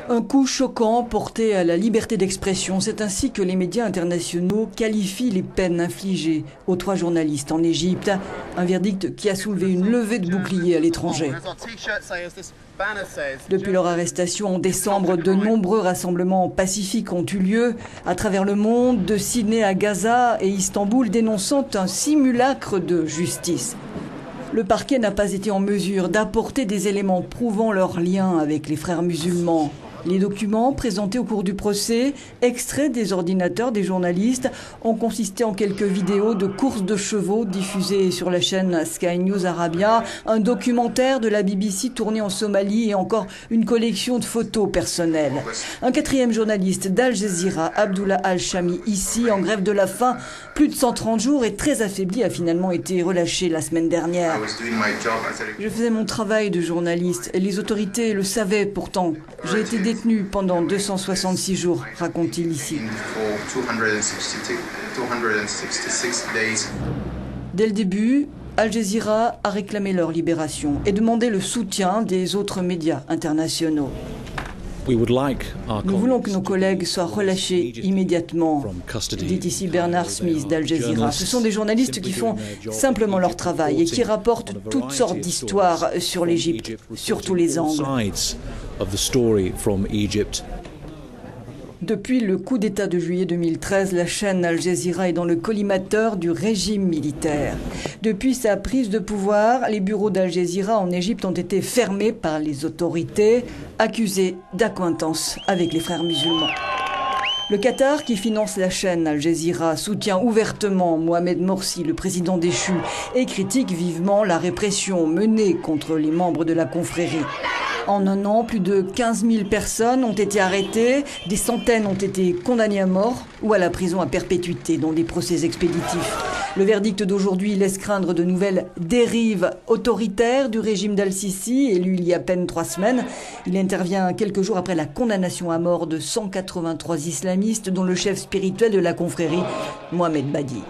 Un coup choquant porté à la liberté d'expression, c'est ainsi que les médias internationaux qualifient les peines infligées aux 3 journalistes en Égypte. Un verdict qui a soulevé une levée de boucliers à l'étranger. Depuis leur arrestation en décembre, de nombreux rassemblements pacifiques ont eu lieu à travers le monde, de Sydney à Gaza et Istanbul, dénonçant un simulacre de justice. Le parquet n'a pas été en mesure d'apporter des éléments prouvant leur lien avec les frères musulmans. Les documents présentés au cours du procès, extraits des ordinateurs des journalistes, ont consisté en quelques vidéos de courses de chevaux diffusées sur la chaîne Sky News Arabia, un documentaire de la BBC tourné en Somalie et encore une collection de photos personnelles. Un 4e journaliste d'Al Jazeera, Abdullah Al-Shami, ici en grève de la faim, plus de 130 jours et très affaibli, a finalement été relâché la semaine dernière. Je faisais mon travail de journaliste et les autorités le savaient pourtant. J'ai été détenu pendant 266 jours, raconte-t-il ici. Dès le début, Al Jazeera a réclamé leur libération et demandé le soutien des autres médias internationaux. Nous voulons que nos collègues soient relâchés immédiatement, dit ici Bernard Smith d'Al Jazeera. Ce sont des journalistes qui font simplement leur travail et qui rapportent toutes sortes d'histoires sur l'Égypte, sur tous les angles. Depuis le coup d'État de juillet 2013, la chaîne Al Jazeera est dans le collimateur du régime militaire. Depuis sa prise de pouvoir, les bureaux d'Al Jazeera en Égypte ont été fermés par les autorités, accusés d'accointance avec les frères musulmans. Le Qatar, qui finance la chaîne Al Jazeera, soutient ouvertement Mohamed Morsi, le président déchu, et critique vivement la répression menée contre les membres de la confrérie. En un an, plus de 15 000 personnes ont été arrêtées, des centaines ont été condamnées à mort ou à la prison à perpétuité dans des procès expéditifs. Le verdict d'aujourd'hui laisse craindre de nouvelles dérives autoritaires du régime d'Al-Sisi, élu il y a à peine 3 semaines. Il intervient quelques jours après la condamnation à mort de 183 islamistes, dont le chef spirituel de la confrérie, Mohamed Badi.